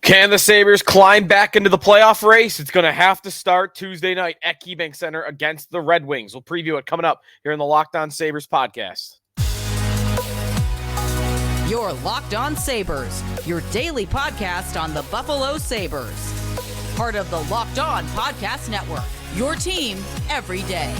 Can the Sabres climb back into the playoff race? It's going to have to start Tuesday night at KeyBank Center against the Red Wings. We'll preview it coming up here in the Locked On Sabres podcast. Your Locked On Sabres, your daily podcast on the Buffalo Sabres. Part of the Locked On Podcast Network, your team every day.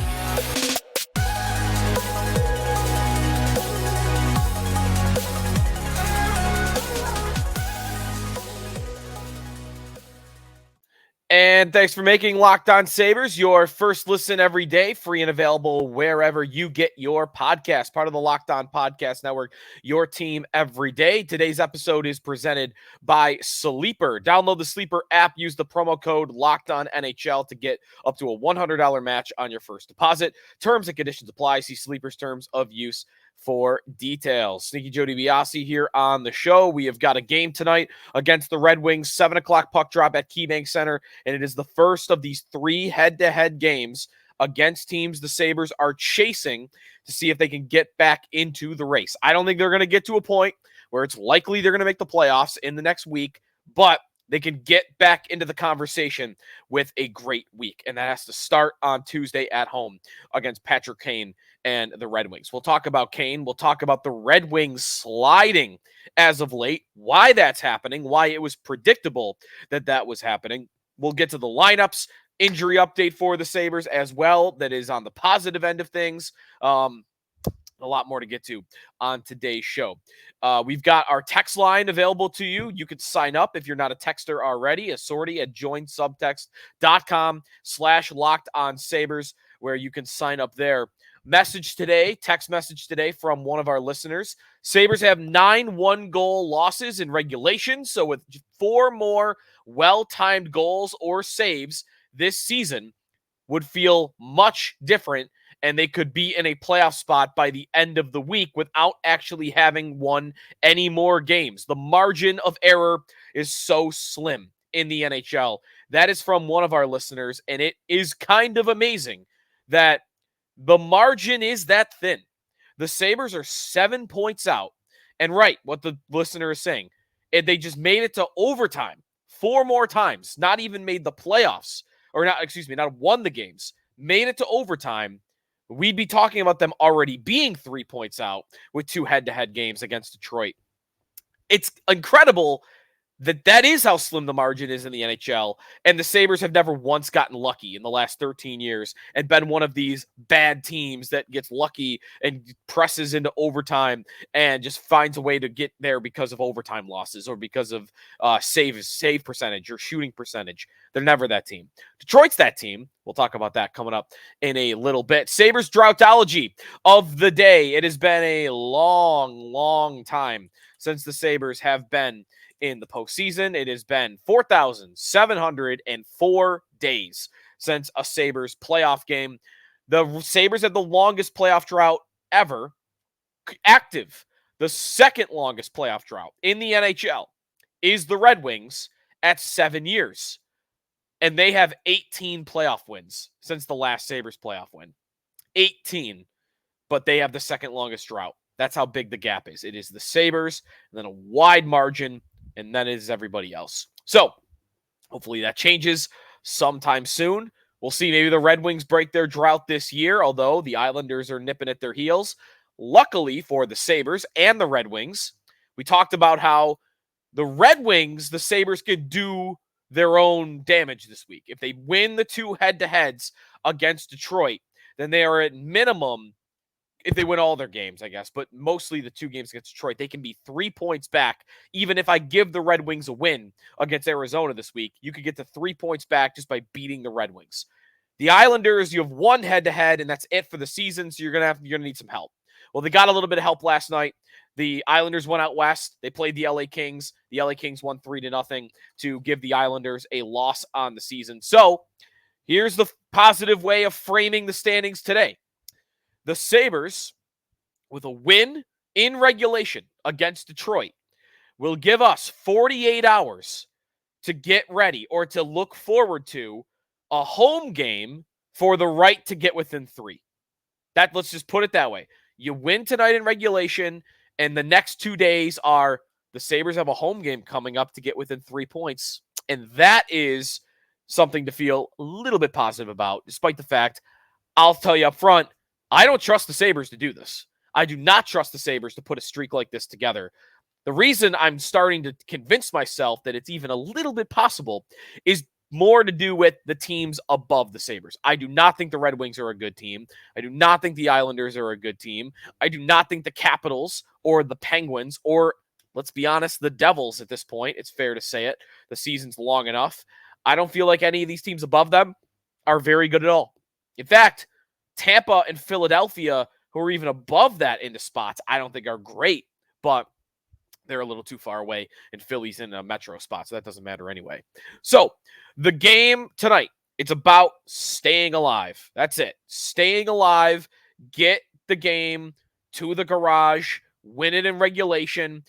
And thanks for making Locked On Sabres your first listen every day, free and available wherever you get your podcast. Part of the Locked On Podcast Network, your team every day. Today's episode is presented by Sleeper. Download the Sleeper app. Use the promo code LOCKEDONNHL to get up to a $100 match on your first deposit. Terms and conditions apply. See Sleeper's terms of use for details. Sneaky Joe DiBiase here on the show. We have got a game tonight against the Red Wings, 7 o'clock puck drop at KeyBank Center, and it is the first of these 3 head-to-head games against teams the Sabres are chasing to see if they can get back into the race. I don't think they're going to get to a point where it's likely they're going to make the playoffs in the next week, but they can get back into the conversation with a great week, and that has to start on Tuesday at home against Patrick Kane and the Red Wings. We'll talk about Kane. We'll talk about the Red Wings sliding as of late, why that's happening, why it was predictable that that was happening. We'll get to the lineups, injury update for the Sabres as well that is on the positive end of things. A lot more to get to on today's show. We've got our text line available to you. You can sign up if you're not a texter already. A sortie at joinsubtext.com/LockedOnSabres, where you can sign up there. Text message today from one of our listeners. Sabres have 9 1-goal losses in regulation. So with 4 more well-timed goals or saves this season would feel much different, and they could be in a playoff spot by the end of the week without actually having won any more games. The margin of error is so slim in the NHL. That is from one of our listeners, and it is kind of amazing that the margin is that thin. The Sabres are 7 points out, and right, what the listener is saying, they just made it to overtime 4 more times, not even made the playoffs, not won the games, made it to overtime. We'd be talking about them already being 3 points out with 2 head-to-head games against Detroit. It's incredible that is how slim the margin is in the NHL, and the Sabres have never once gotten lucky in the last 13 years and been one of these bad teams that gets lucky and presses into overtime and just finds a way to get there because of overtime losses or because of save percentage or shooting percentage. They're never that team. Detroit's that team. We'll talk about that coming up in a little bit. Sabres droughtology of the day. It has been a long, long time since the Sabres have been in the postseason. It has been 4,704 days since a Sabres playoff game. The Sabres had the longest playoff drought ever active. The second longest playoff drought in the NHL is the Red Wings at 7 years. And they have 18 playoff wins since the last Sabres playoff win. 18. But they have the second longest drought. That's how big the gap is. It is the Sabres, and then a wide margin, and then it is everybody else. So, hopefully that changes sometime soon. We'll see. Maybe the Red Wings break their drought this year, although the Islanders are nipping at their heels. Luckily for the Sabres and the Red Wings, we talked about how the Red Wings, the Sabres could do their own damage this week. If they win the 2 head-to-heads against Detroit, then they are at minimum, if they win all their games, I guess, but mostly the 2 games against Detroit, they can be 3 points back. Even if I give the Red Wings a win against Arizona this week, you could get to 3 points back just by beating the Red Wings. The Islanders, you have 1 head-to-head, and that's it for the season, so you're gonna need some help. Well, they got a little bit of help last night. The Islanders went out west. They played the LA Kings. The LA Kings won 3-0 to give the Islanders a loss on the season. So here's the positive way of framing the standings today. The Sabres, with a win in regulation against Detroit, will give us 48 hours to get ready or to look forward to a home game for the right to get within 3. Let's just put it that way. You win tonight in regulation, and the next 2 days are the Sabres have a home game coming up to get within 3 points. And that is something to feel a little bit positive about, despite the fact, I'll tell you up front, I don't trust the Sabres to do this. I do not trust the Sabres to put a streak like this together. The reason I'm starting to convince myself that it's even a little bit possible is more to do with the teams above the Sabres. I do not think the Red Wings are a good team. I do not think the Islanders are a good team. I do not think the Capitals or the Penguins or, let's be honest, the Devils at this point. It's fair to say it. The season's long enough. I don't feel like any of these teams above them are very good at all. In fact, Tampa and Philadelphia, who are even above that into spots, I don't think are great, but they're a little too far away, and Philly's in a metro spot, so that doesn't matter anyway. So, the game tonight, it's about staying alive. That's it. Staying alive, get the game to the garage, win it in regulation.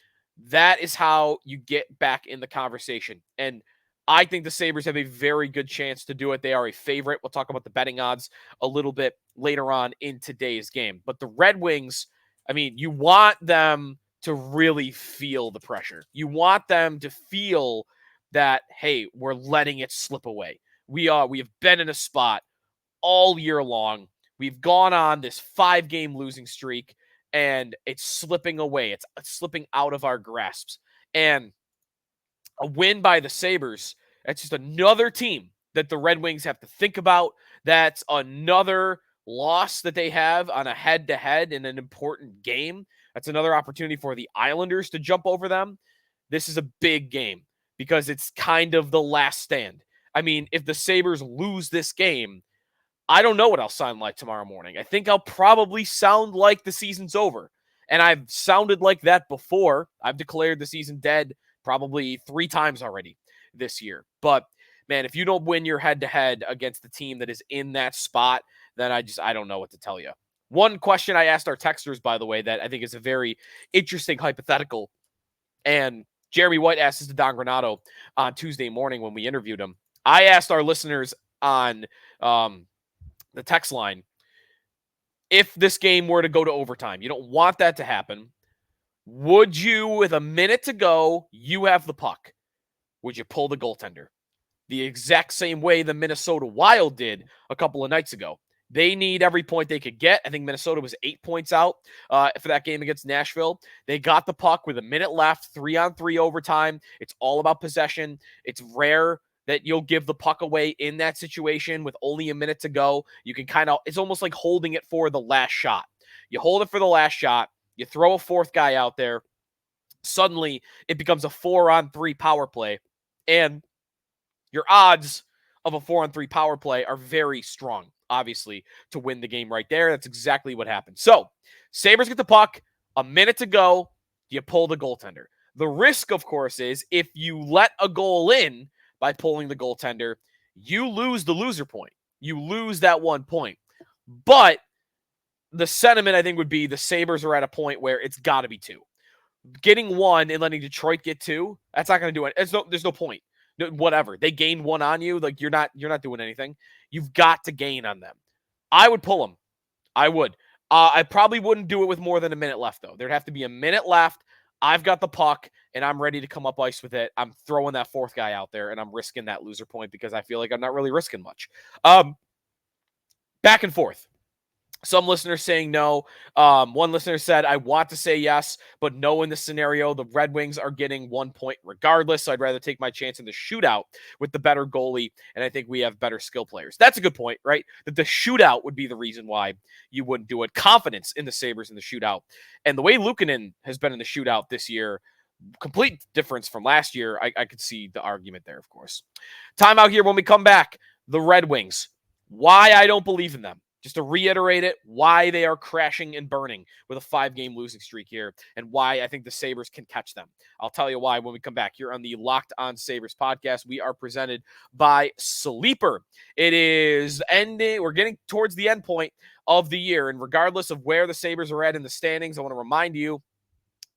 That is how you get back in the conversation. And I think the Sabres have a very good chance to do it. They are a favorite. We'll talk about the betting odds a little bit later on in today's game. But the Red Wings, I mean, you want them to really feel the pressure. You want them to feel that, hey, we're letting it slip away. We have been in a spot all year long. We've gone on this 5-game losing streak, and it's slipping away. It's slipping out of our grasps. And a win by the Sabres, that's just another team that the Red Wings have to think about. That's another loss that they have on a head-to-head in an important game. That's another opportunity for the Islanders to jump over them. This is a big game because it's kind of the last stand. I mean, if the Sabres lose this game, I don't know what I'll sound like tomorrow morning. I think I'll probably sound like the season's over. And I've sounded like that before. I've declared the season dead probably 3 times already this year. But, man, if you don't win your head-to-head against the team that is in that spot, then I don't know what to tell you. One question I asked our texters, by the way, that I think is a very interesting hypothetical, and Jeremy White asked this to Don Granato on Tuesday morning when we interviewed him. I asked our listeners on the text line, if this game were to go to overtime, you don't want that to happen, would you, with a minute to go, you have the puck, would you pull the goaltender? The exact same way the Minnesota Wild did a couple of nights ago. They need every point they could get. I think Minnesota was 8 points out for that game against Nashville. They got the puck with a minute left, 3-on-3 overtime. It's all about possession. It's rare that you'll give the puck away in that situation with only a minute to go. You can it's almost like holding it for the last shot. You hold it for the last shot. You throw a fourth guy out there. Suddenly, it becomes a 4-on-3 power play. And your odds of a 4-on-3 power play are very strong, obviously, to win the game right there. That's exactly what happened. So, Sabres get the puck, a minute to go, you pull the goaltender. The risk, of course, is if you let a goal in by pulling the goaltender, you lose the loser point. You lose that 1 point. But the sentiment, I think, would be the Sabres are at a point where it's got to be 2. Getting 1 and letting Detroit get 2, that's not going to do it. There's no point. Whatever. They gain 1 on you. Like, you're not doing anything. You've got to gain on them. I would pull them. I would. I probably wouldn't do it with more than a minute left, though. There'd have to be a minute left. I've got the puck, and I'm ready to come up ice with it. I'm throwing that fourth guy out there, and I'm risking that loser point because I feel like I'm not really risking much. Back and forth. Some listeners saying no. One listener said, I want to say yes, but no in this scenario. The Red Wings are getting 1 point regardless, so I'd rather take my chance in the shootout with the better goalie, and I think we have better skill players. That's a good point, right? That the shootout would be the reason why you wouldn't do it. Confidence in the Sabres in the shootout. And the way Luukkonen has been in the shootout this year, complete difference from last year. I could see the argument there, of course. Timeout here when we come back. The Red Wings. Why I don't believe in them. Just to reiterate it, why they are crashing and burning with a 5-game losing streak here and why I think the Sabres can catch them. I'll tell you why when we come back here on the Locked On Sabres podcast. We are presented by Sleeper. It is ending. We're getting towards the end point of the year, and regardless of where the Sabres are at in the standings, I want to remind you,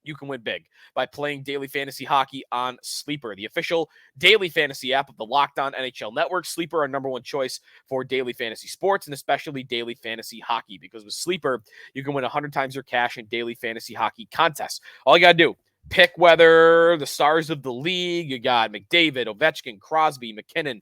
you can win big by playing daily fantasy hockey on Sleeper, the official daily fantasy app of the Locked On NHL Network. Sleeper, our number one choice for daily fantasy sports and especially daily fantasy hockey, because with Sleeper, you can win 100 times your cash in daily fantasy hockey contests. All you got to do, pick whether the stars of the league, you got McDavid, Ovechkin, Crosby, McKinnon,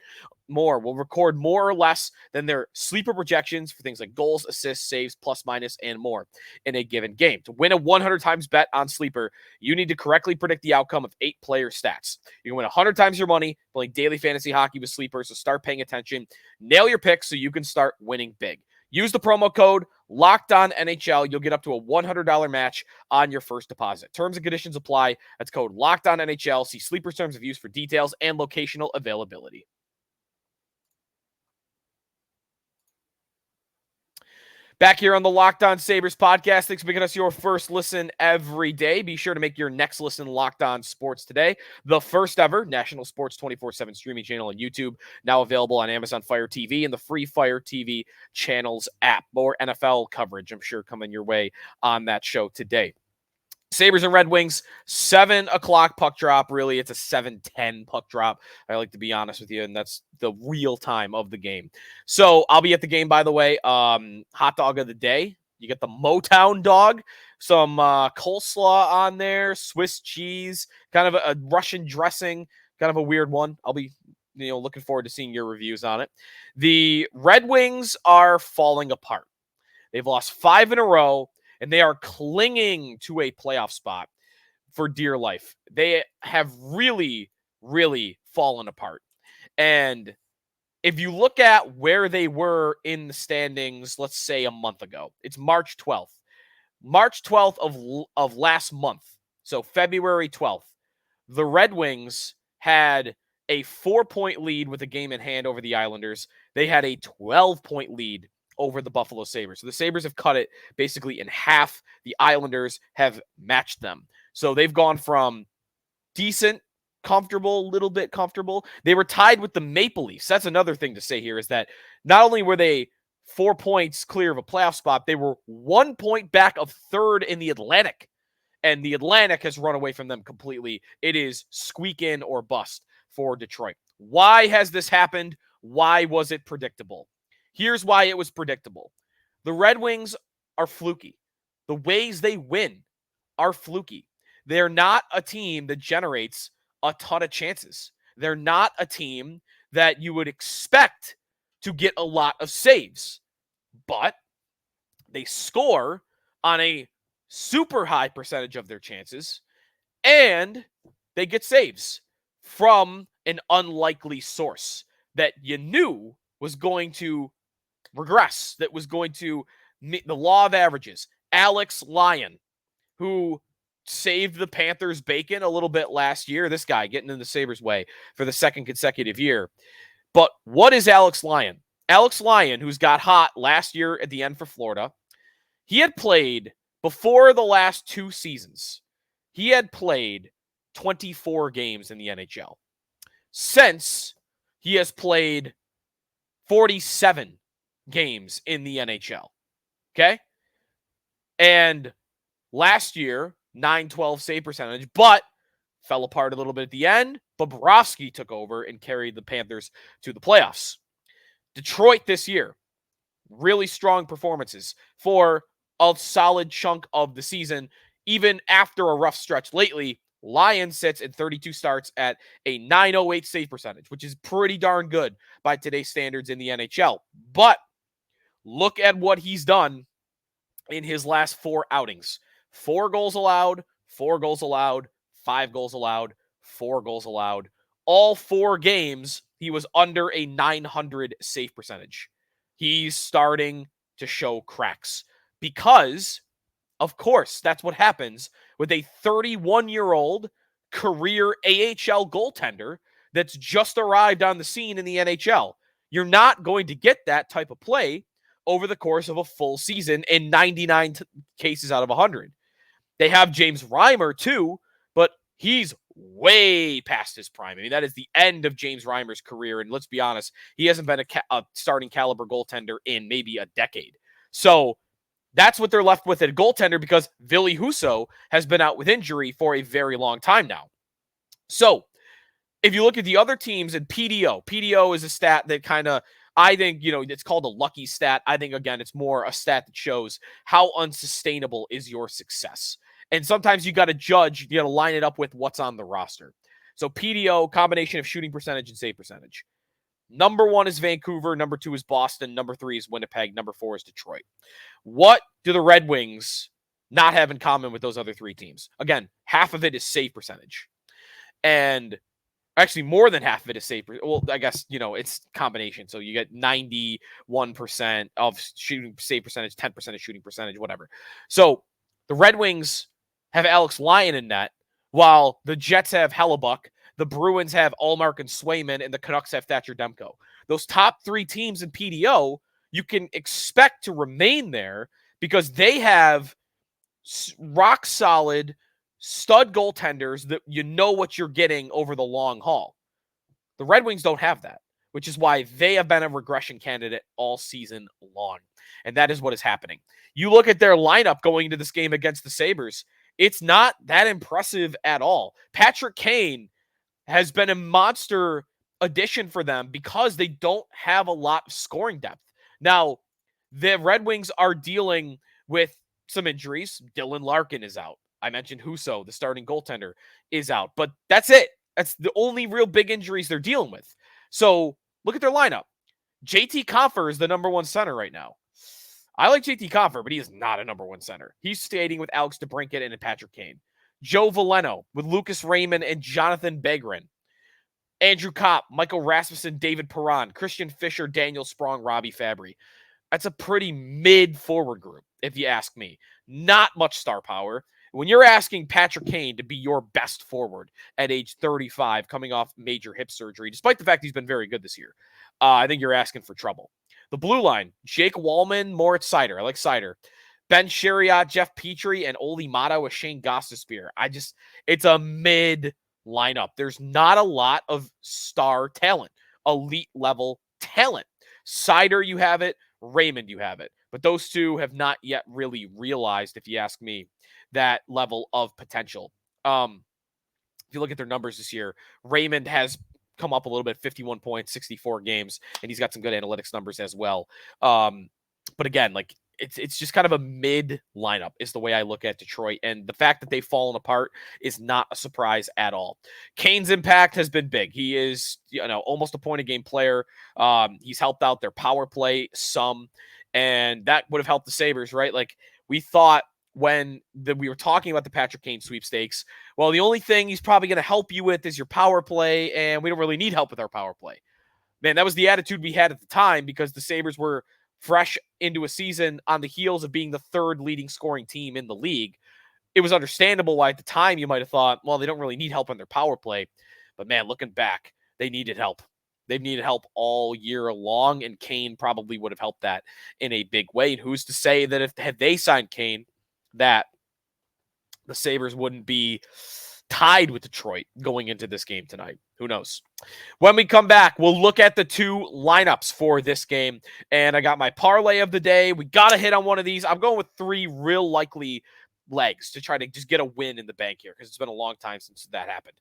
more, will record more or less than their sleeper projections for things like goals, assists, saves, plus, minus, and more in a given game. To win a 100 times bet on sleeper, you need to correctly predict the outcome of 8 player stats. You can win 100 times your money playing daily fantasy hockey with sleepers, so start paying attention. Nail your picks so you can start winning big. Use the promo code LOCKEDONNHL. You'll get up to a $100 match on your first deposit. Terms and conditions apply. That's code LOCKEDONNHL. See Sleeper's terms of use for details and locational availability. Back here on the Locked On Sabres podcast. Thanks for making us your first listen every day. Be sure to make your next listen Locked On Sports today. The first ever national sports 24/7 streaming channel on YouTube. Now available on Amazon Fire TV and the free Fire TV channels app. More NFL coverage, I'm sure, coming your way on that show today. Sabres and Red Wings, 7 o'clock puck drop. Really, it's a 7:10 puck drop. I like to be honest with you, and that's the real time of the game. So I'll be at the game, by the way. Hot dog of the day. You get the Motown dog, some coleslaw on there, Swiss cheese, kind of a Russian dressing, kind of a weird one. I'll be looking forward to seeing your reviews on it. The Red Wings are falling apart. They've lost 5 in a row. And they are clinging to a playoff spot for dear life. They have really, really fallen apart. And if you look at where they were in the standings, let's say a month ago, it's March 12th. March 12th of last month, so February 12th, the Red Wings had a 4-point lead with a game in hand over the Islanders. They had a 12-point lead over the Buffalo Sabres. So the Sabres have cut it basically in half. The Islanders have matched them. So they've gone from decent, comfortable, little bit comfortable. They were tied with the Maple Leafs. That's another thing to say here is that not only were they 4 points clear of a playoff spot, they were 1 point back of third in the Atlantic. And the Atlantic has run away from them completely. It is squeak in or bust for Detroit. Why has this happened? Why was it predictable? Here's why it was predictable. The Red Wings are fluky. The ways they win are fluky. They're not a team that generates a ton of chances. They're not a team that you would expect to get a lot of saves. But they score on a super high percentage of their chances, and they get saves from an unlikely source that you knew was going to regress, that was going to meet the law of averages. Alex Lyon, who saved the Panthers bacon a little bit last year. This guy getting in the Sabres way for the second consecutive year. But what is Alex Lyon? Alex Lyon, who's got hot last year at the end for Florida, he had played before the last 2 seasons. He had played 24 games in the NHL. Since he has played 47 games in the NHL. Okay? And last year, 912 save percentage, but fell apart a little bit at the end. Bobrovsky took over and carried the Panthers to the playoffs. Detroit this year, really strong performances for a solid chunk of the season. Even after a rough stretch lately, Lyon sits at 32 starts at a 908 save percentage, which is pretty darn good by today's standards in the NHL. But look at what he's done in his last 4 outings. 4 goals allowed, 4 goals allowed, 5 goals allowed, 4 goals allowed. All 4 games, he was under a 900 save percentage. He's starting to show cracks because, of course, that's what happens with a 31-year-old career AHL goaltender that's just arrived on the scene in the NHL. You're not going to get that type of play over the course of a full season in 99 cases out of 100. They have James Reimer too, but he's way past his prime. I mean, that is the end of James Reimer's career, and let's be honest, he hasn't been a starting caliber goaltender in maybe a decade. So that's what they're left with at goaltender because Ville Husso has been out with injury for a very long time now. So if you look at the other teams in PDO is a stat that kind of, I think, it's called a lucky stat. I think, again, it's more a stat that shows how unsustainable is your success. And sometimes you got to judge, you got to line it up with what's on the roster. So PDO, combination of shooting percentage and save percentage. Number 1 is Vancouver. Number 2 is Boston. Number 3 is Winnipeg. Number 4 is Detroit. What do the Red Wings not have in common with those other 3 teams? Again, half of it is save percentage. And actually, more than half of it is save. Well, I guess, it's combination. So you get 91% of shooting save percentage, 10% of shooting percentage, whatever. So the Red Wings have Alex Lyon in net, while the Jets have Hellebuck, the Bruins have Ullmark and Swayman, and the Canucks have Thatcher Demko. Those top 3 teams in PDO, you can expect to remain there because they have rock solid stud goaltenders that you know what you're getting over the long haul. The Red Wings don't have that, which is why they have been a regression candidate all season long. And that is what is happening. You look at their lineup going into this game against the Sabres, it's not that impressive at all. Patrick Kane has been a monster addition for them because they don't have a lot of scoring depth. Now, the Red Wings are dealing with some injuries. Dylan Larkin is out. I mentioned Husso, the starting goaltender, is out. But that's it. That's the only real big injuries they're dealing with. So look at their lineup. JT Compher is the number 1 center right now. I like JT Compher, but he is not a number 1 center. He's skating with Alex DeBrincat and Patrick Kane. Joe Veleno with Lucas Raymond and Jonathan Begrin. Andrew Kopp, Michael Rasmussen, David Perron, Christian Fischer, Daniel Sprong, Robbie Fabry. That's a pretty mid-forward group, if you ask me. Not much star power. When you're asking Patrick Kane to be your best forward at age 35, coming off major hip surgery, despite the fact he's been very good this year, I think you're asking for trouble. The blue line, Jake Wallman, Moritz Seider. I like Seider. Ben Chariot, Jeff Petrie, and Oli Mata with Shane Gostisbehere. It's a mid lineup. There's not a lot of star talent, elite level talent. Seider, you have it. Raymond, you have it. But those two have not yet really realized, if you ask me, that level of potential. If you look at their numbers this year, Raymond has come up a little bit, 51 points, 64 games, and he's got some good analytics numbers as well. But again, it's just kind of a mid lineup is the way I look at Detroit. And the fact that they've fallen apart is not a surprise at all. Kane's impact has been big. He is, almost a point a game player. He's helped out their power play some, and that would have helped the Sabres, right? We thought when we were talking about the Patrick Kane sweepstakes, well, the only thing he's probably going to help you with is your power play, and we don't really need help with our power play. Man, that was the attitude we had at the time because the Sabres were fresh into a season on the heels of being the 3rd leading scoring team in the league. It was understandable why at the time you might have thought, well, they don't really need help on their power play. But man, looking back, they needed help. They've needed help all year long, and Kane probably would have helped that in a big way. And who's to say that had they signed Kane, that the Sabres wouldn't be tied with Detroit going into this game tonight? Who knows? When we come back, we'll look at the 2 lineups for this game. And I got my parlay of the day. We got to hit on one of these. I'm going with 3 real likely legs to try to just get a win in the bank here because it's been a long time since that happened.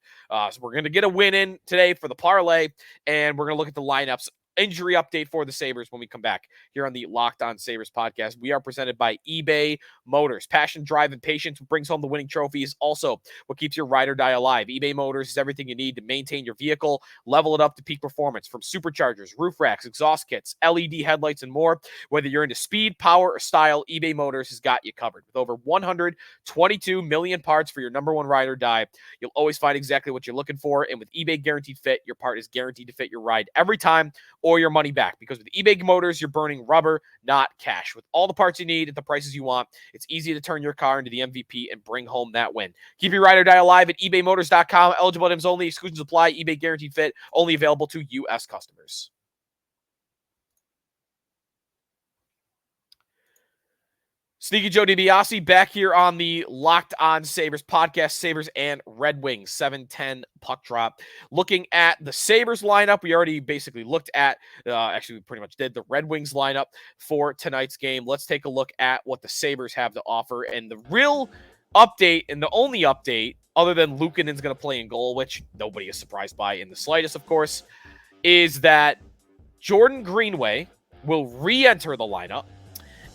So we're going to get a win in today for the parlay, and we're going to look at the lineups. Injury update for the Sabres when we come back here on the Locked On Sabres podcast. We are presented by eBay Motors. Passion, drive, and patience brings home the winning trophies. Also, what keeps your ride or die alive. eBay Motors is everything you need to maintain your vehicle, level it up to peak performance, from superchargers, roof racks, exhaust kits, LED headlights, and more. Whether you're into speed, power, or style, eBay Motors has got you covered. With over 122 million parts for your number 1 ride or die, you'll always find exactly what you're looking for. And with eBay Guaranteed Fit, your part is guaranteed to fit your ride every time, or your money back, because with eBay Motors, you're burning rubber, not cash. With all the parts you need at the prices you want, it's easy to turn your car into the MVP and bring home that win. Keep your ride or die alive at ebaymotors.com. Eligible items only. Exclusions apply. eBay Guaranteed Fit. Only available to U.S. customers. Sneaky Joe DiBiase back here on the Locked On Sabres podcast. Sabres and Red Wings, 7:10 puck drop. Looking at the Sabres lineup, we already basically looked at, actually we pretty much did the Red Wings lineup for tonight's game. Let's take a look at what the Sabres have to offer. And the real update, and the only update, other than Luukkonen's going to play in goal, which nobody is surprised by in the slightest, of course, is that Jordan Greenway will re-enter the lineup,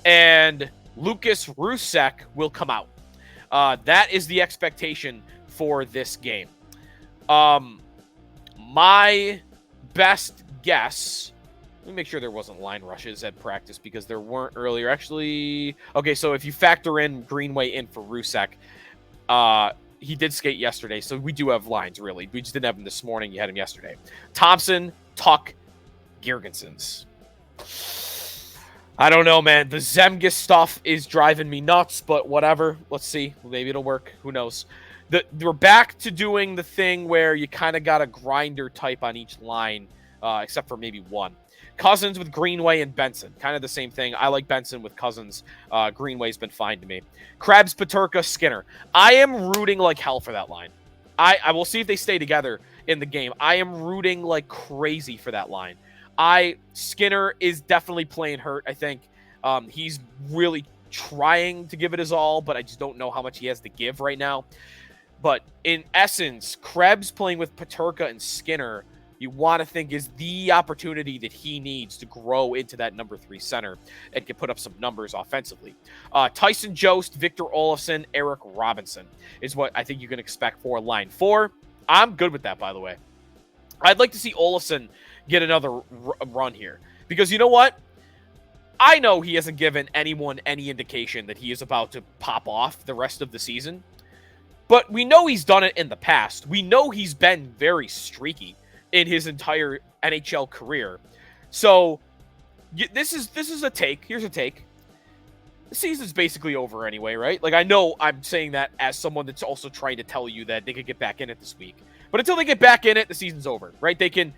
and Lucas Rusek will come out. That is the expectation for this game. My best guess, let me make sure there wasn't line rushes at practice because there weren't earlier. Actually, okay, so if you factor in Greenway in for Rusek, he did skate yesterday, so we do have lines, really. We just didn't have him this morning. You had him yesterday. Thompson, Tuck, Girgensons. I don't know, man. The Zemgus stuff is driving me nuts, but whatever. Let's see. Maybe it'll work. Who knows? We're back to doing the thing where you kind of got a grinder type on each line, except for maybe one. Cousins with Greenway and Benson. Kind of the same thing. I like Benson with Cousins. Greenway's been fine to me. Krebs, Peterka, Skinner. I am rooting like hell for that line. I will see if they stay together in the game. I am rooting like crazy for that line. Skinner is definitely playing hurt, I think. He's really trying to give it his all, but I just don't know how much he has to give right now. But in essence, Krebs playing with Peterka and Skinner, you want to think is the opportunity that he needs to grow into that number 3 center and can put up some numbers offensively. Tyson Jost, Victor Olofsson, Eric Robinson is what I think you can expect for line 4. I'm good with that, by the way. I'd like to see Olofsson get another run here because you know what? I know he hasn't given anyone any indication that he is about to pop off the rest of the season, but we know he's done it in the past. We know he's been very streaky in his entire NHL career. So this is a take. Here's a take. The season's basically over anyway, right? Like, I know I'm saying that as someone that's also trying to tell you that they could get back in it this week. But until they get back in it, the season's over, right? They can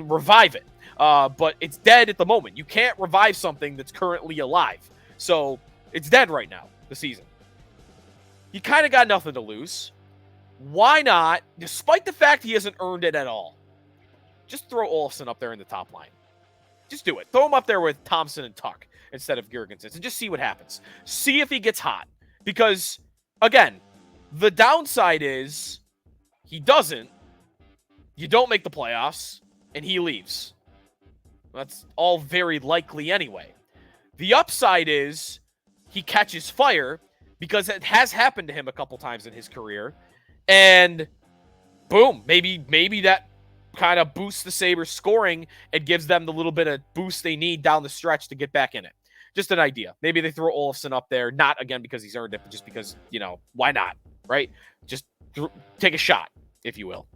revive it. But it's dead at the moment. You can't revive something that's currently alive. So it's dead right now, the season. You kind of got nothing to lose. Why not, despite the fact he hasn't earned it at all, just throw Olofsson up there in the top line. Just do it. Throw him up there with Thompson and Tuck instead of Girgensons and just see what happens. See if he gets hot. Because, again, the downside is he doesn't. You don't make the playoffs, and he leaves. That's all very likely anyway. The upside is he catches fire because it has happened to him a couple times in his career. And boom, maybe that kind of boosts the Sabres scoring and gives them the little bit of boost they need down the stretch to get back in it. Just an idea. Maybe they throw Olofsson up there, not again because he's earned it, but just because, why not, right? Just take a shot, if you will.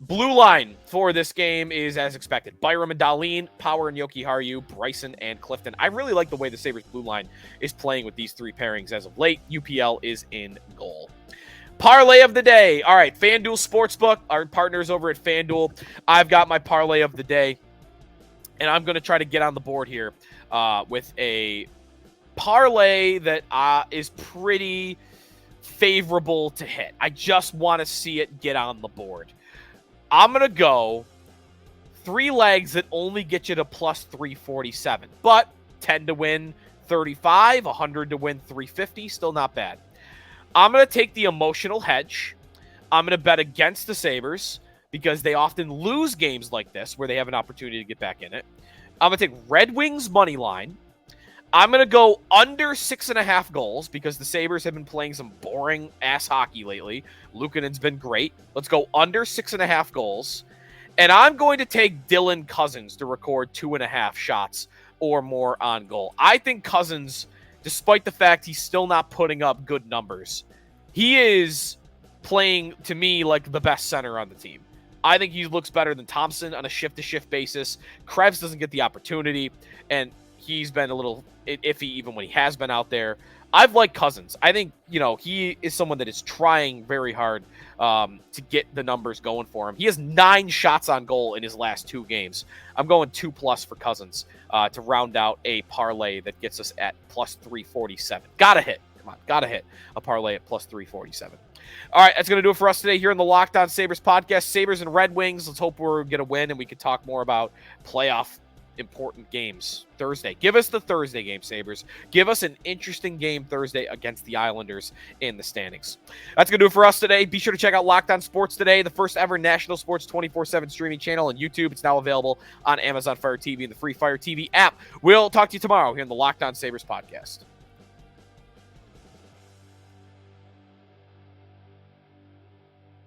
Blue line for this game is as expected. Byram and Dahlin, Power and Yoki Haru, Bryson and Clifton. I really like the way the Sabres blue line is playing with these 3 pairings as of late. UPL is in goal. Parlay of the day. All right, FanDuel Sportsbook, our partners over at FanDuel. I've got my parlay of the day, and I'm going to try to get on the board here with a parlay that is pretty favorable to hit. I just want to see it get on the board. I'm going to go 3 legs that only get you to plus 347, but 10 to win 35, 100 to win 350, still not bad. I'm going to take the emotional hedge. I'm going to bet against the Sabres because they often lose games like this where they have an opportunity to get back in it. I'm going to take Red Wings money line. I'm going to go under 6.5 goals because the Sabres have been playing some boring ass hockey lately. Luukkonen's been great. Let's go under 6.5 goals. And I'm going to take Dylan Cousins to record 2.5 shots or more on goal. I think Cousins, despite the fact he's still not putting up good numbers, he is playing, to me, like the best center on the team. I think he looks better than Thompson on a shift-to-shift basis. Krebs doesn't get the opportunity, and he's been a little iffy even when he has been out there. I've liked Cousins. I think, he is someone that is trying very hard to get the numbers going for him. He has 9 shots on goal in his last 2 games. I'm going 2+ for Cousins to round out a parlay that gets us at plus 347. Gotta hit. Come on. Gotta hit a parlay at plus 347. All right, that's going to do it for us today here in the Locked On Sabres podcast. Sabres and Red Wings. Let's hope we're going to win and we can talk more about playoff important games Thursday. Give us the Thursday game, Sabres. Give us an interesting game Thursday against the Islanders in the standings. That's going to do it for us today. Be sure to check out Locked On Sports Today, the first ever national sports 24/7 streaming channel on YouTube. It's now available on Amazon Fire TV and the free Fire TV app. We'll talk to you tomorrow here in the Locked On Sabres podcast.